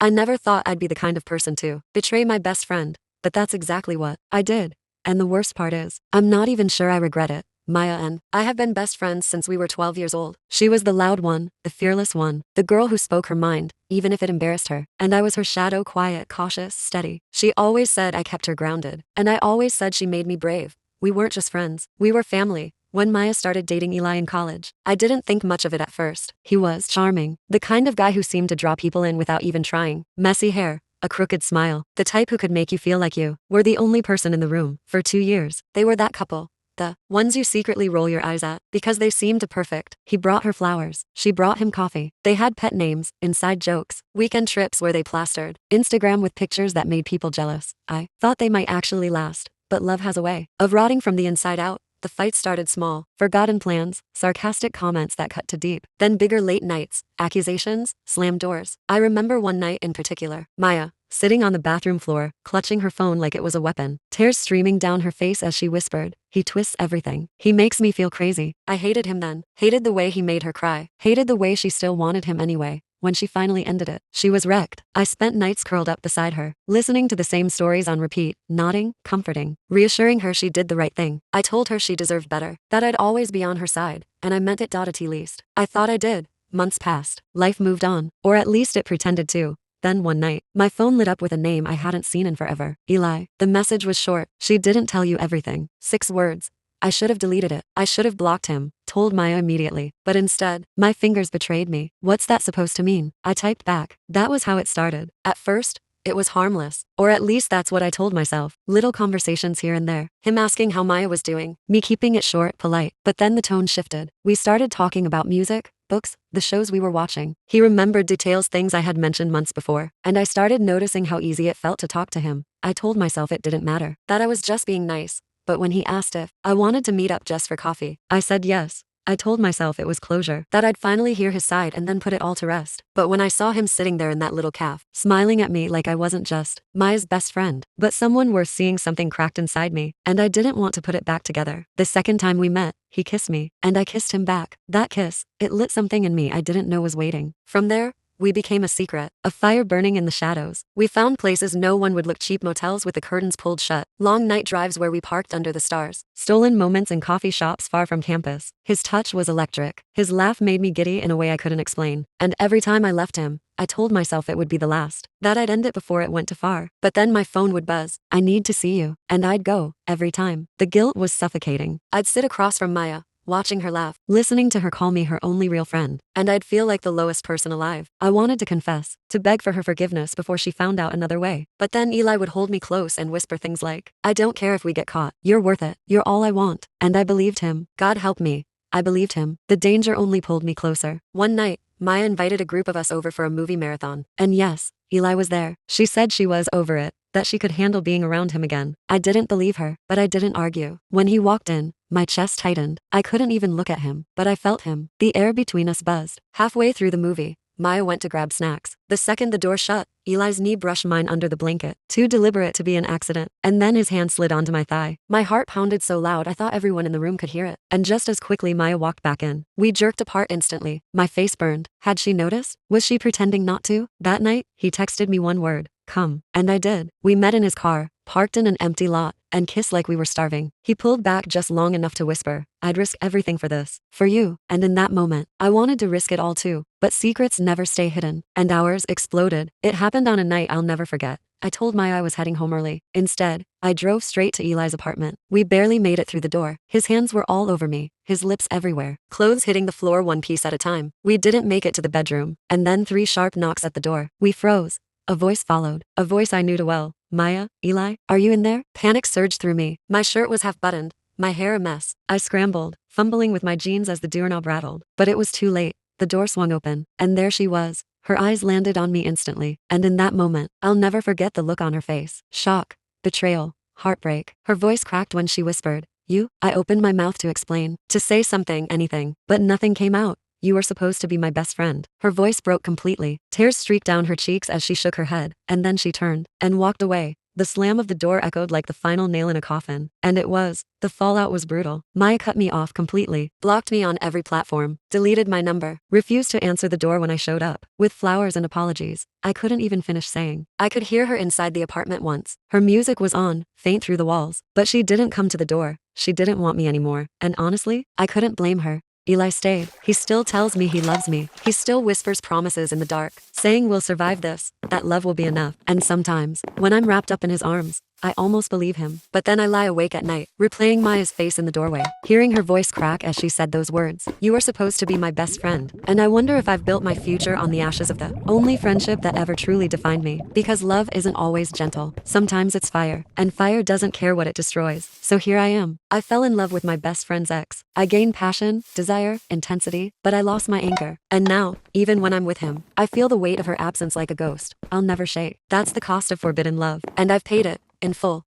I never thought I'd be the kind of person to betray my best friend, but that's exactly what I did. And the worst part is, I'm not even sure I regret it. Maya and I have been best friends since we were 12 years old. She was the loud one, the fearless one, the girl who spoke her mind, even if it embarrassed her. And I was her shadow, quiet, cautious, steady. She always said I kept her grounded, and I always said she made me brave. We weren't just friends, we were family. When Maya started dating Eli in college, I didn't think much of it at first. He was charming, the kind of guy who seemed to draw people in without even trying. Messy hair, a crooked smile, the type who could make you feel like you were the only person in the room. For 2 years, they were that couple. The ones you secretly roll your eyes at because they seemed perfect. He brought her flowers. She brought him coffee. They had pet names, inside jokes, weekend trips where they plastered Instagram with pictures that made people jealous. I thought they might actually last, but love has a way of rotting from the inside out. The fights started small, forgotten plans, sarcastic comments that cut too deep, then bigger late nights, accusations, slammed doors. I remember one night in particular, Maya, sitting on the bathroom floor, clutching her phone like it was a weapon, tears streaming down her face as she whispered, "He twists everything. He makes me feel crazy." I hated him then, hated the way he made her cry, hated the way she still wanted him anyway. When she finally ended it, she was wrecked. I spent nights curled up beside her, listening to the same stories on repeat, nodding, comforting, reassuring her she did the right thing. I told her she deserved better, that I'd always be on her side, and I meant it. At least I thought I did. Months passed. Life moved on, or at least it pretended to. Then one night, my phone lit up with a name I hadn't seen in forever. Eli. The message was short. She didn't tell you everything. 6 words. I should have deleted it. I should have blocked him, told Maya immediately. But instead, my fingers betrayed me. What's that supposed to mean? I typed back. That was how it started. At first, it was harmless. Or at least that's what I told myself. Little conversations here and there. Him asking how Maya was doing. Me keeping it short, polite. But then the tone shifted. We started talking about music, books, the shows we were watching. He remembered details, things I had mentioned months before. And I started noticing how easy it felt to talk to him. I told myself it didn't matter. That I was just being nice. But when he asked if I wanted to meet up just for coffee, I said yes. I told myself it was closure, that I'd finally hear his side and then put it all to rest. But when I saw him sitting there in that little cafe, smiling at me like I wasn't just Maya's best friend, but someone worth seeing, something cracked inside me, and I didn't want to put it back together. The second time we met, he kissed me, and I kissed him back. That kiss, it lit something in me I didn't know was waiting. From there, we became a secret, a fire burning in the shadows. We found places no one would look, cheap motels with the curtains pulled shut, long night drives where we parked under the stars, stolen moments in coffee shops far from campus. His touch was electric. His laugh made me giddy in a way I couldn't explain. And every time I left him, I told myself it would be the last, that I'd end it before it went too far. But then my phone would buzz. "I need to see you." And I'd go, every time. The guilt was suffocating. I'd sit across from Maya, watching her laugh, listening to her call me her only real friend, and I'd feel like the lowest person alive. I wanted to confess, to beg for her forgiveness before she found out another way. But then Eli would hold me close and whisper things like, "I don't care if we get caught. You're worth it. You're all I want." And I believed him. God help me. I believed him. The danger only pulled me closer. One night, Maya invited a group of us over for a movie marathon. And yes, Eli was there. She said she was over it, that she could handle being around him again. I didn't believe her, but I didn't argue. When he walked in, my chest tightened. I couldn't even look at him, but I felt him. The air between us buzzed. Halfway through the movie, Maya went to grab snacks. The second the door shut, Eli's knee brushed mine under the blanket, too deliberate to be an accident. And then his hand slid onto my thigh. My heart pounded so loud I thought everyone in the room could hear it. And just as quickly Maya walked back in. We jerked apart instantly. My face burned. Had she noticed? Was she pretending not to? That night, he texted me one word: "Come." And I did. We met in his car, parked in an empty lot, and kissed like we were starving. He pulled back just long enough to whisper, "I'd risk everything for this. For you." And in that moment, I wanted to risk it all too. But secrets never stay hidden. And ours exploded. It happened on a night I'll never forget. I told Maya I was heading home early. Instead, I drove straight to Eli's apartment. We barely made it through the door. His hands were all over me, his lips everywhere, clothes hitting the floor one piece at a time. We didn't make it to the bedroom. And then 3 sharp knocks at the door. We froze. A voice followed, a voice I knew too well. "Maya, Eli, are you in there?" Panic surged through me. My shirt was half buttoned, my hair a mess. I scrambled, fumbling with my jeans as the doorknob rattled. But it was too late. The door swung open, and there she was. Her eyes landed on me instantly, and in that moment, I'll never forget the look on her face. Shock, betrayal, heartbreak. Her voice cracked when she whispered, "You?" I opened my mouth to explain, to say something, anything, but nothing came out. "You were supposed to be my best friend." Her voice broke completely. Tears streaked down her cheeks as she shook her head, and then she turned and walked away, The slam of the door echoed like the final nail in a coffin. And it was. The fallout was brutal. Maya cut me off completely, blocked me on every platform, deleted my number, refused to answer the door when I showed up, with flowers and apologies. I couldn't even finish saying. I could hear her inside the apartment once. Her music was on, faint through the walls, but she didn't come to the door. She didn't want me anymore. And honestly, I couldn't blame her. Eli stayed. He still tells me he loves me. He still whispers promises in the dark, saying we'll survive this, that love will be enough. And sometimes, when I'm wrapped up in his arms, I almost believe him. But then I lie awake at night, replaying Maya's face in the doorway, hearing her voice crack as she said those words. You are supposed to be my best friend. And I wonder if I've built my future on the ashes of the only friendship that ever truly defined me. Because love isn't always gentle. Sometimes it's fire. And fire doesn't care what it destroys. So here I am. I fell in love with my best friend's ex. I gained passion, desire, intensity, but I lost my anchor. And now, even when I'm with him, I feel the weight of her absence like a ghost. I'll never shake. That's the cost of forbidden love. And I've paid it. In full.